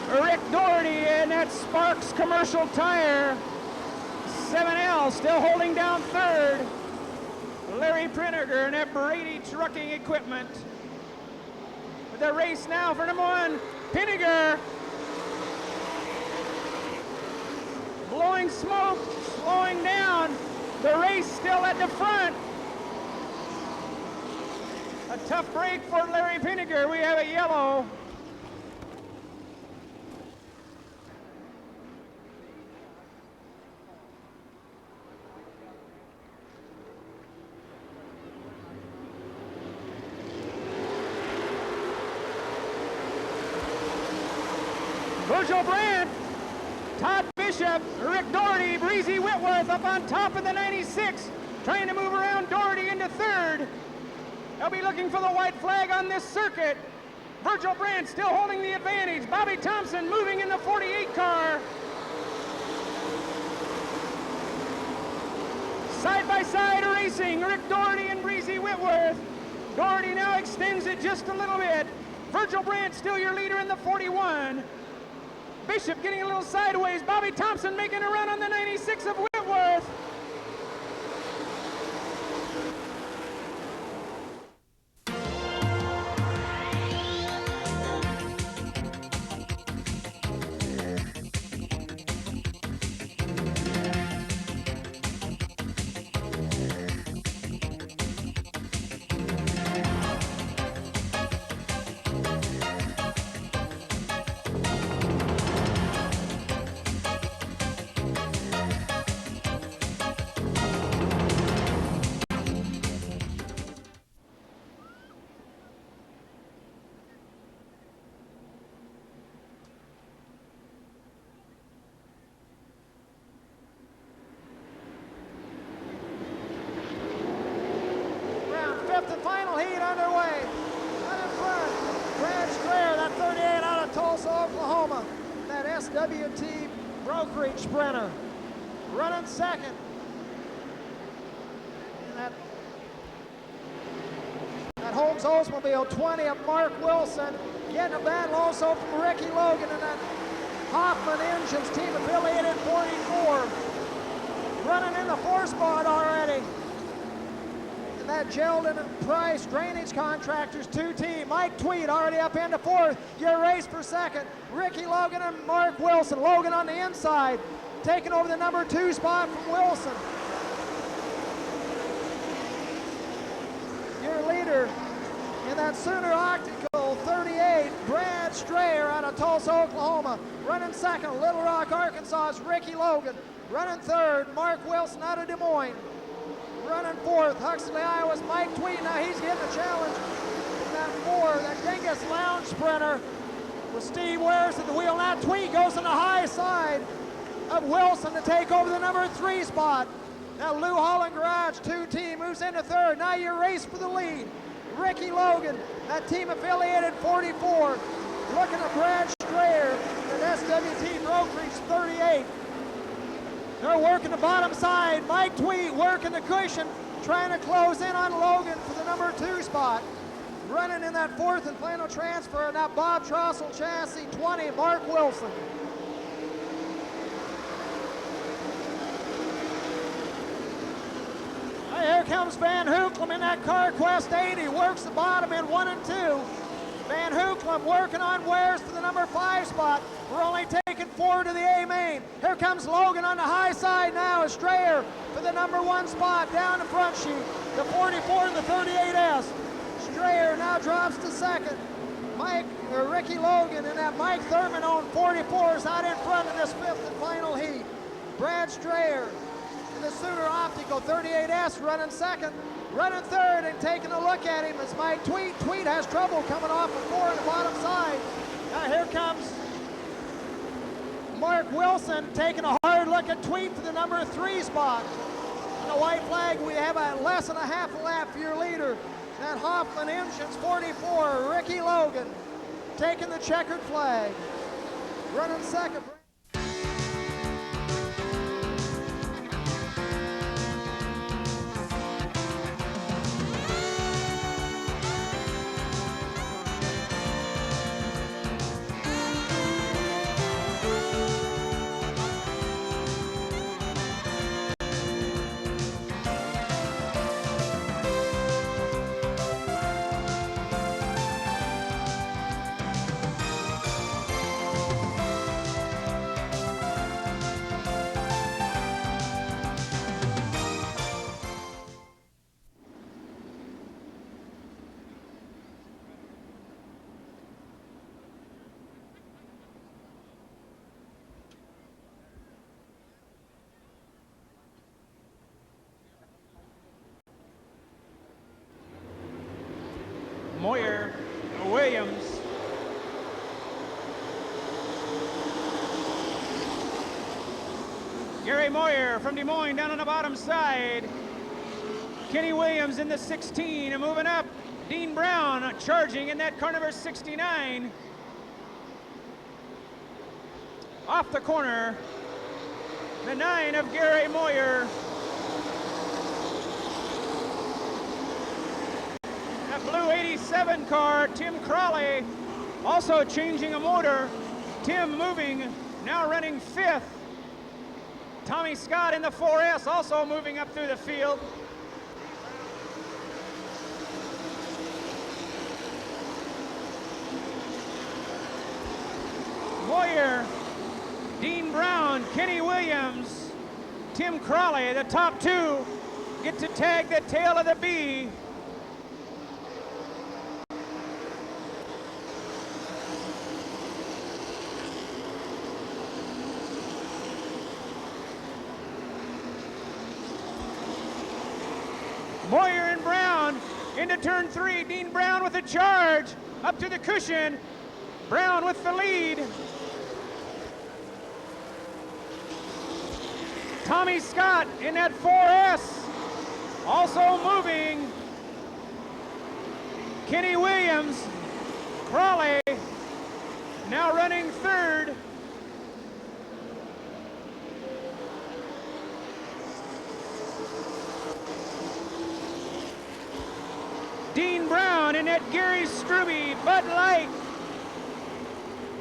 Rick Doherty in that Sparks Commercial Tire. 7L still holding down third. Larry Priniger in that Brady Trucking Equipment. With the race now for number one, Priniger. Blowing smoke, slowing down. The race still at the front. A tough break for Larry Priniger. We have a yellow. Virgil Brandt, Todd Bishop, Rick Doherty, Breezy Whitworth up on top of the 96, trying to move around Doherty into third. They'll be looking for the white flag on this circuit. Virgil Brandt still holding the advantage. Bobby Thompson moving in the 48 car. Side by side racing, Rick Doherty and Breezy Whitworth. Doherty now extends it just a little bit. Virgil Brandt still your leader in the 41. Bishop getting a little sideways. Bobby Thompson making a run on the 96 of Whitworth. Fifth and final heat underway. Right in front, Brad Strayer, that 38 out of Tulsa, Oklahoma. That SWT brokerage sprinter. Running second. And that Holmes Oldsmobile 20 of Mark Wilson. Getting a battle also from Ricky Logan and that Hoffman Engines team affiliated 44. Running in the 4 spot already. That Geraldine Price Drainage Contractors 2 team. Mike Tweed already up into 4th. Your race for second. Ricky Logan and Mark Wilson. Logan on the inside, taking over the number 2 spot from Wilson. Your leader in that Sooner Optical 38, Brad Strayer out of Tulsa, Oklahoma. Running second, Little Rock, Arkansas is Ricky Logan. Running third, Mark Wilson out of Des Moines. Running fourth, Huxley, Iowa's Mike Tweed. Now he's getting a challenge from that 4, that Dingus Lounge sprinter with Steve Wares at the wheel. Now Tweed goes on the high side of Wilson to take over the number 3 spot. Now Lou Holland Garage 2 team moves into third. Now your race for the lead. Ricky Logan, that team affiliated 44. Looking at Brad Strayer, that SWT brokerage 38. They're working the bottom side. Mike Tweed working the cushion, trying to close in on Logan for the number 2 spot. Running in that 4th and final transfer, and that Bob Trossel chassis 20, Mark Wilson. Here comes Van Hooklam in that CarQuest 80. Works the bottom in 1 and 2. Van Hooklam working on Wares for the number 5 spot. We're only taking 4 to the A main. Here comes Logan on the high side now. Strayer for the number 1 spot down the front sheet. The 44 and the 38S. Strayer now drops to second. Ricky Logan and that Mike Thurman on 44s out in front in this 5th and final heat. Brad Strayer in the Sooner Optical 38S running second. Running third and taking a look at him is Mike Tweed. Tweed has trouble coming off of 4 on the bottom side. Now here comes Mark Wilson taking a hard look at Tweed for the number 3 spot. On the white flag, we have a less than a half a lap for your leader. That Hoffman Engines 44, Ricky Logan, taking the checkered flag. Running second. Moyer, Williams. Gary Moyer from Des Moines down on the bottom side. Kenny Williams in the 16 and moving up. Dean Brown charging in that car number 69. Off the corner, the 9 of Gary Moyer. That blue 87 car, Tim Crawley, also changing a motor. Tim moving, now running 5th. Tommy Scott in the 4S also moving up through the field. Moyer, Dean Brown, Kenny Williams, Tim Crawley, the top 2 get to tag the tail of the B. Moyer and Brown into turn 3. Dean Brown with a charge up to the cushion. Brown with the lead. Tommy Scott in that 4S also moving. Kenny Williams, Crawley now running 3rd. Dean Brown in that Gary Struby Bud Light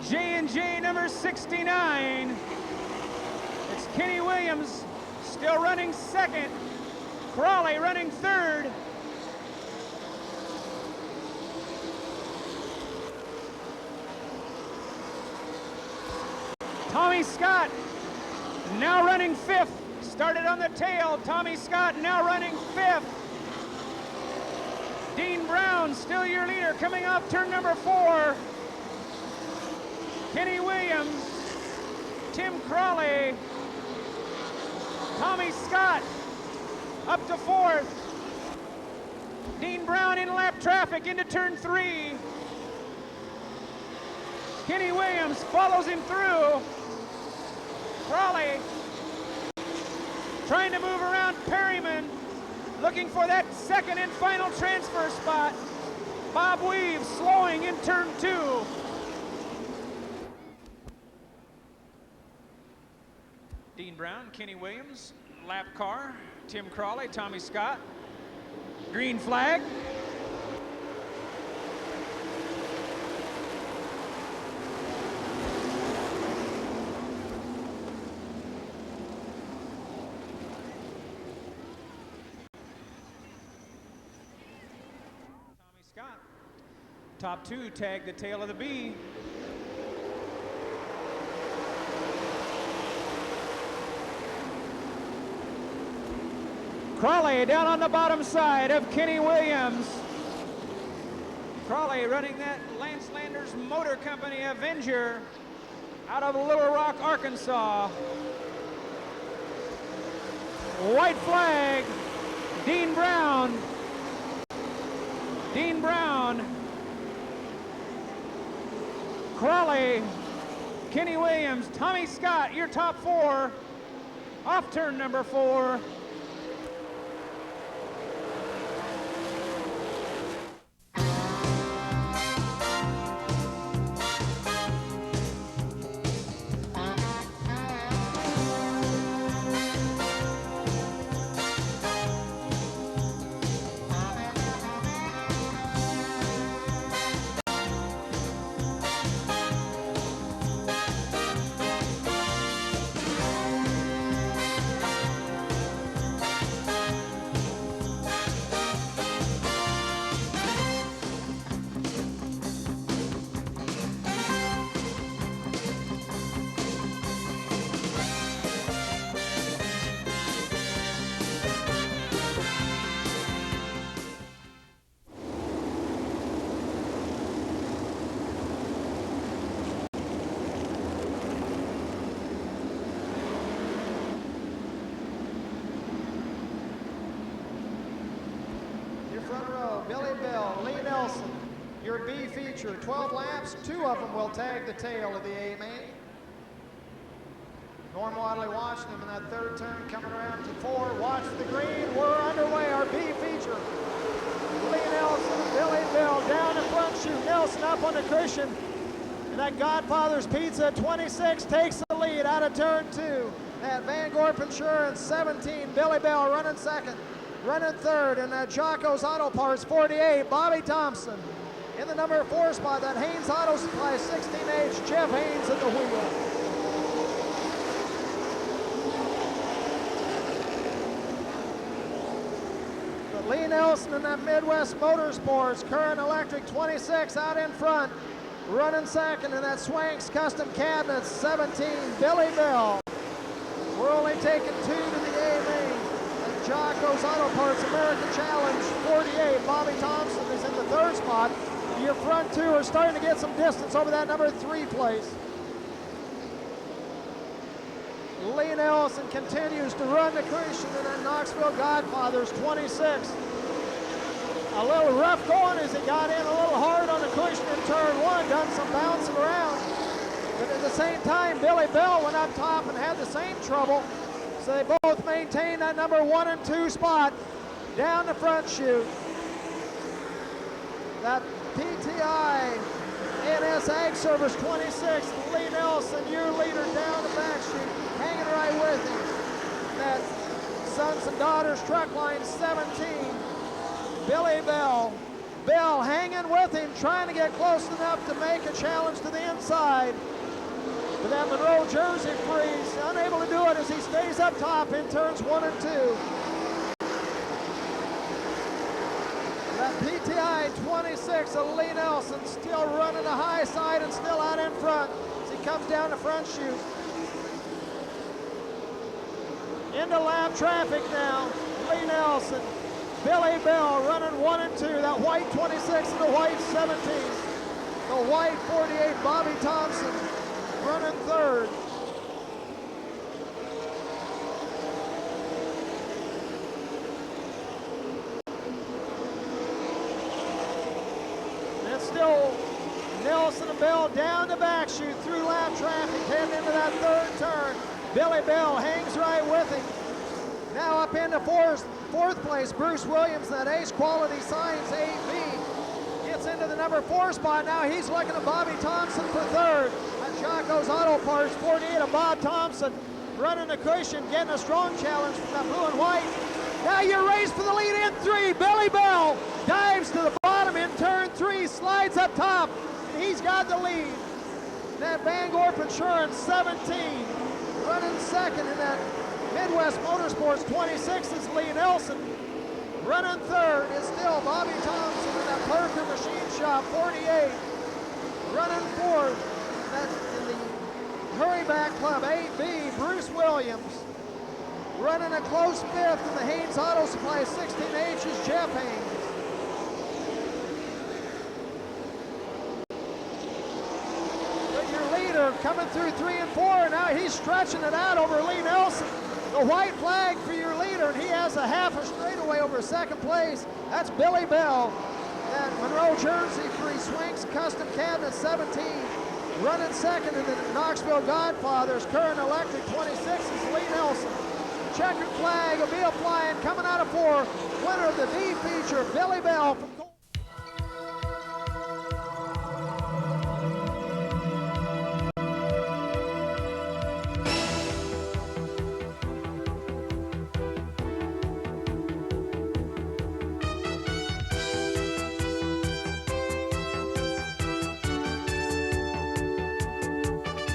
J&J number 69. It's Kenny Williams still running 2nd. Crawley running 3rd. Tommy Scott now running 5th. Started on the tail. Tommy Scott now running 5th. Dean Brown, still your leader, coming off turn number 4. Kenny Williams, Tim Crawley, Tommy Scott up to 4th. Dean Brown in lap traffic into turn 3. Kenny Williams follows him through. Crawley trying to move around Perryman, looking for that 2nd and final transfer spot. Bob Weave slowing in turn 2. Dean Brown, Kenny Williams, lap car, Tim Crawley, Tommy Scott. Green flag. Scott. Top 2 tag the tail of the B. Crawley down on the bottom side of Kenny Williams. Crawley running that Lance Landers Motor Company Avenger out of Little Rock, Arkansas. White flag, Dean Brown. Dean Brown, Crawley, Kenny Williams, Tommy Scott, your top 4, off turn number 4. Billy Bill, Lee Nelson, your B feature. 12 laps, 2 of them will tag the tail of the A main. Norm Wadley watching him in that third turn, coming around to 4. Watch the green. We're underway. Our B feature. Lee Nelson, Billy Bill down the front chute. Nelson up on the cushion. And that Godfather's Pizza 26 takes the lead out of turn 2. That Van Gorp Insurance 17. Billy Bell running second. Running third. And that Jocko's Auto Parts 48. Bobby Thompson. In the number 4 spot, that Haynes Auto Supply 16H. Jeff Haynes at the wheel. Lee Nelson in that Midwest Motorsports, Current Electric 26 out in front, running second in that Swanks Custom Cabinets 17, Billy Bell. We're only taking 2 to the A main. And Jocko's Auto Parts American Challenge 48, Bobby Thompson is in the 3rd spot. Your front 2 are starting to get some distance over that number 3 place. Lee Nelson continues to run the cushion in that Knoxville Godfathers 26. A little rough going as he got in a little hard on the cushion in turn 1, done some bouncing around. But at the same time, Billy Bell went up top and had the same trouble. So they both maintain that number 1 and 2 spot down the front chute. That PTI NS Ag Service 26, Lee Nelson, your leader down the back chute, hanging right with him. That Sons and Daughters Truck Line 17, Billy Bell. Bell hanging with him, trying to get close enough to make a challenge to the inside. But that Monroe Jersey freeze, unable to do it as he stays up top in turns 1 and 2. That PTI 26 of Lee Nelson still running the high side and still out in front as he comes down the front chute. Into lap traffic now, Lee Nelson, Billy Bell running 1 and 2, that white 26 and the white 17. The white 48, Bobby Thompson, running 3rd. And it's still Nelson and Bell down the back chute through lap traffic, heading into that 3rd turn. Billy Bell hangs right with him. Now up into 4th place, Bruce Williams, that Ace Quality Signs 8B. Gets into the number 4 spot. Now he's looking at Bobby Thompson for 3rd. At Jocko's Auto Parts 48 of Bob Thompson, running the cushion, getting a strong challenge from that blue and white. Now you race for the lead in 3. Billy Bell dives to the bottom in turn 3, slides up top, and he's got the lead. That Van Gorp Insurance 17. Running second in that Midwest Motorsports 26 is Lee Nelson. Running 3rd is still Bobby Thompson in that Parker Machine Shop 48. Running 4th in the Hurryback Club 8B, Bruce Williams. Running a close 5th in the Haynes Auto Supply 16H is Jeff Haynes. Coming through 3 and 4, now he's stretching it out over Lee Nelson. The white flag for your leader, and he has a half a straightaway over 2nd place. That's Billy Bell. That Monroe Jersey for Swanks Custom Cabinet 17. Running 2nd in the Knoxville Godfathers, Current Electric 26 is Lee Nelson. Checkered flag will be flying, coming out of 4. Winner of the B feature, Billy Bell from